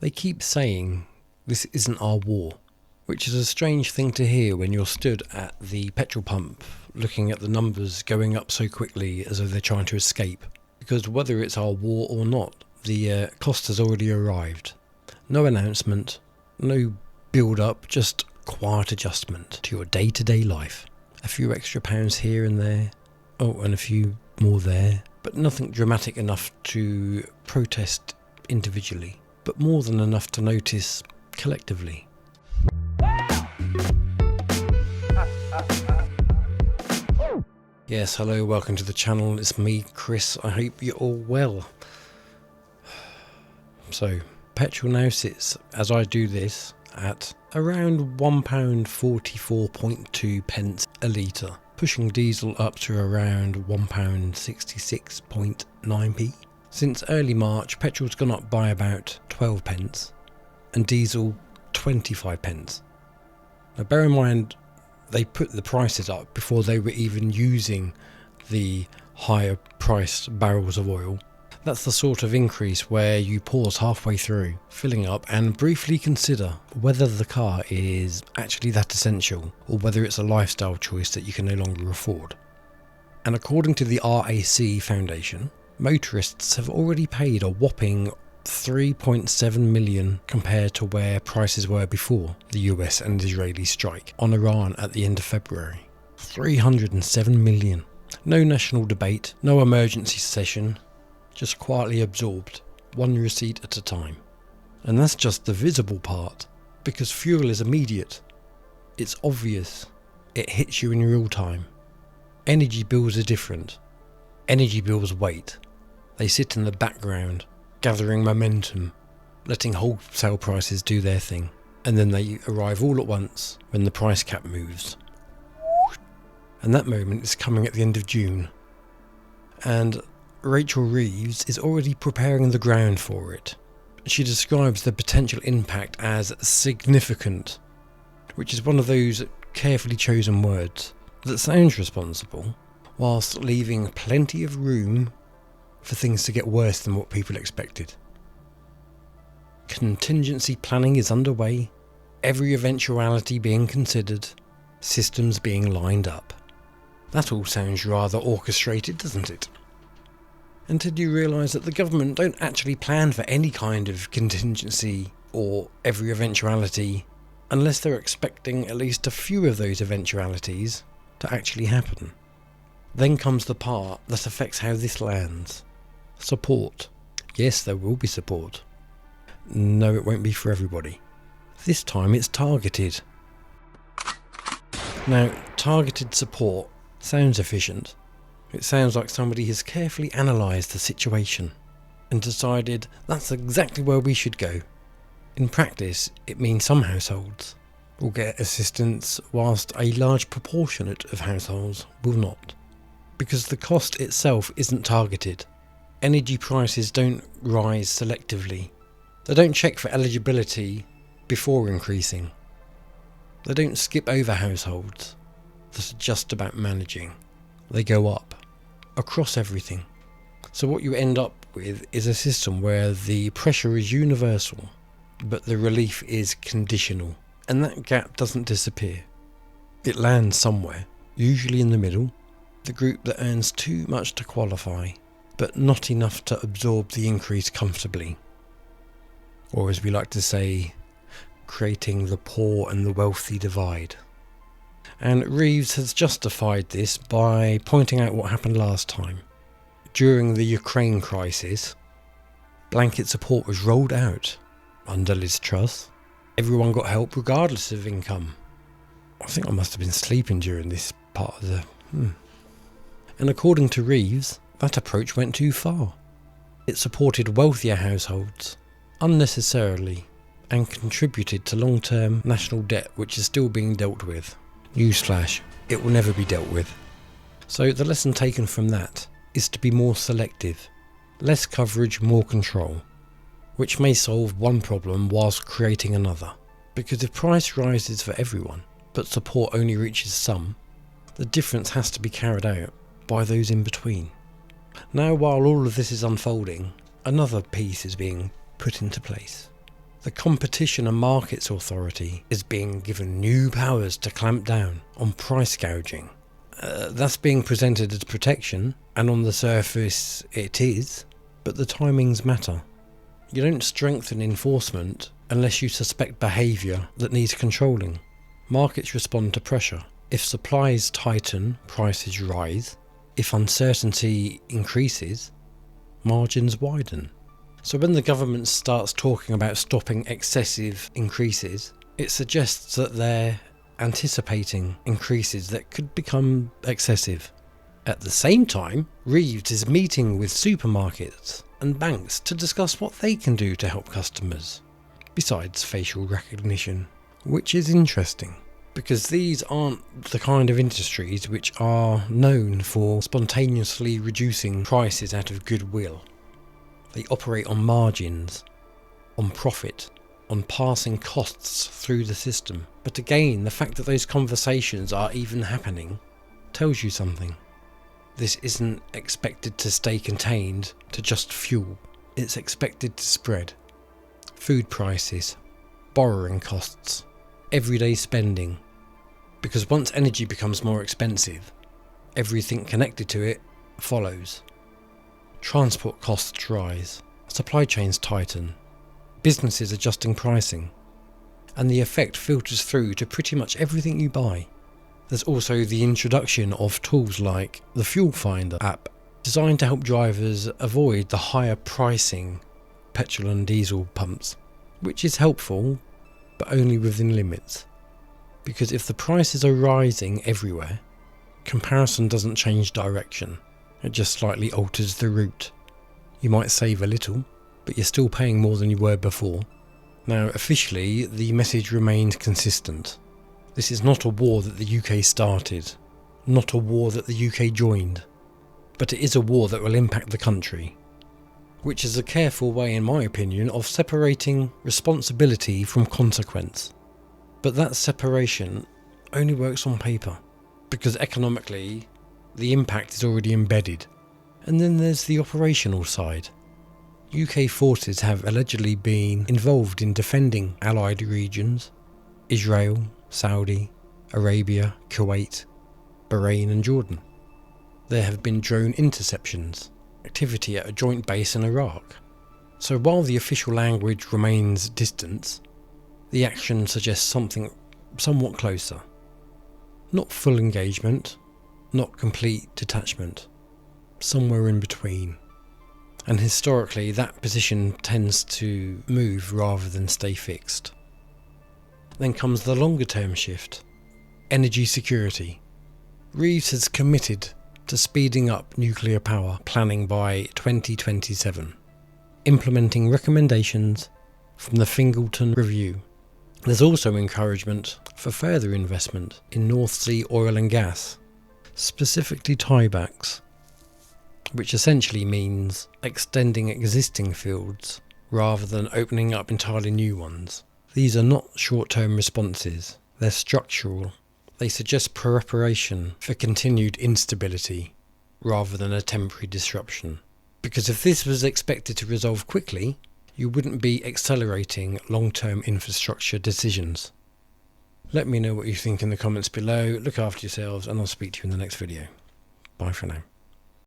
They keep saying this isn't our war, which is a strange thing to hear when you're stood at the petrol pump looking at the numbers going up so quickly as though they're trying to escape. Because whether it's our war or not, the cost has already arrived. No announcement, no build-up, just quiet adjustment to your day-to-day life. A few extra pounds here and there, and a few more there, but nothing dramatic enough to protest individually, but more than enough to notice collectively. Yes, hello, welcome to the channel. It's me, Chris. I hope you're all well. So, petrol now sits, as I do this, at around £1.44.2 a litre, pushing diesel up to around £1.66.9p. Since early March, petrol's gone up by about 12 pence and diesel 25 pence. Now bear in mind, they put the prices up before they were even using the higher priced barrels of oil. That's the sort of increase where you pause halfway through, filling up, and briefly consider whether the car is actually that essential or whether it's a lifestyle choice that you can no longer afford. And according to the RAC Foundation, motorists have already paid a whopping 3.7 million compared to where prices were before the US and Israeli strike on Iran at the end of February. 307 million. No national debate, no emergency session, just quietly absorbed, one receipt at a time. And that's just the visible part, because fuel is immediate. It's obvious. It hits you in real time. Energy bills are different. Energy bills wait. They sit in the background, gathering momentum, letting wholesale prices do their thing, and then they arrive all at once when the price cap moves. And that moment is coming at the end of June. And Reeves is already preparing the ground for it. She describes the potential impact as significant, which is one of those carefully chosen words that sounds responsible, whilst leaving plenty of room for things to get worse than what people expected. Contingency planning is underway, every eventuality being considered, systems being lined up. That all sounds rather orchestrated, doesn't it? Until you realise that the government don't actually plan for any kind of contingency or every eventuality unless they're expecting at least a few of those eventualities to actually happen. Then comes the part that affects how this lands. Support. Yes, there will be support. No, it won't be for everybody. This time it's targeted. Now, targeted support sounds efficient. It sounds like somebody has carefully analysed the situation and decided that's exactly where we should go. In practice, it means some households will get assistance whilst a large proportionate of households will not. Because the cost itself isn't targeted. Energy prices don't rise selectively. They don't check for eligibility before increasing. They don't skip over households that are just about managing. They go up, across everything. So what you end up with is a system where the pressure is universal, but the relief is conditional. And that gap doesn't disappear. It lands somewhere, usually in the middle, the group that earns too much to qualify, but not enough to absorb the increase comfortably. Or as we like to say, creating the poor and the wealthy divide. And Reeves has justified this by pointing out what happened last time. During the Ukraine crisis, blanket support was rolled out under Liz Truss. Everyone got help regardless of income. I think I must have been sleeping during this part of the... And according to Reeves, that approach went too far. It supported wealthier households unnecessarily and contributed to long-term national debt which is still being dealt with. Newsflash, it will never be dealt with. So the lesson taken from that is to be more selective. Less coverage, more control. Which may solve one problem whilst creating another. Because if price rises for everyone, but support only reaches some, the difference has to be carried out by those in between. Now, while all of this is unfolding, another piece is being put into place. The Competition and Markets Authority is being given new powers to clamp down on price gouging. That's being presented as protection, and on the surface it is, but the timings matter. You don't strengthen enforcement unless you suspect behaviour that needs controlling. Markets respond to pressure. If supplies tighten, prices rise. If uncertainty increases, margins widen. So when the government starts talking about stopping excessive increases, it suggests that they're anticipating increases that could become excessive. At the same time, Reeves is meeting with supermarkets and banks to discuss what they can do to help customers, besides facial recognition, which is interesting, because these aren't the kind of industries which are known for spontaneously reducing prices out of goodwill. They operate on margins, on profit, on passing costs through the system. But again, the fact that those conversations are even happening tells you something. This isn't expected to stay contained to just fuel. It's expected to spread. Food prices, borrowing costs, everyday spending. Because once energy becomes more expensive, everything connected to it follows. Transport costs rise, supply chains tighten, businesses adjusting pricing, and the effect filters through to pretty much everything you buy. There's also the introduction of tools like the Fuel Finder app, designed to help drivers avoid the higher pricing petrol and diesel pumps, which is helpful, but only within limits. Because if the prices are rising everywhere, comparison doesn't change direction. It just slightly alters the route. You might save a little, but you're still paying more than you were before. Now, officially, the message remains consistent. This is not a war that the UK started, not a war that the UK joined, but it is a war that will impact the country, which is a careful way, in my opinion, of separating responsibility from consequence. But that separation only works on paper, because economically, the impact is already embedded. And then there's the operational side. UK forces have allegedly been involved in defending allied regions: Israel, Saudi Arabia, Kuwait, Bahrain and Jordan. There have been drone interceptions, activity at a joint base in Iraq. So while the official language remains distance, the action suggests something somewhat closer. Not full engagement, not complete detachment, somewhere in between. And historically, that position tends to move rather than stay fixed. Then comes the longer term shift: energy security. Reeves has committed to speeding up nuclear power planning by 2027, implementing recommendations from the Fingleton Review. There's also encouragement for further investment in North Sea oil and gas, specifically tiebacks, which essentially means extending existing fields rather than opening up entirely new ones. These are not short-term responses, they're structural. They suggest preparation for continued instability rather than a temporary disruption. Because if this was expected to resolve quickly, you wouldn't be accelerating long-term infrastructure decisions. Let me know what you think in the comments below. Look after yourselves, and I'll speak to you in the next video. Bye for now.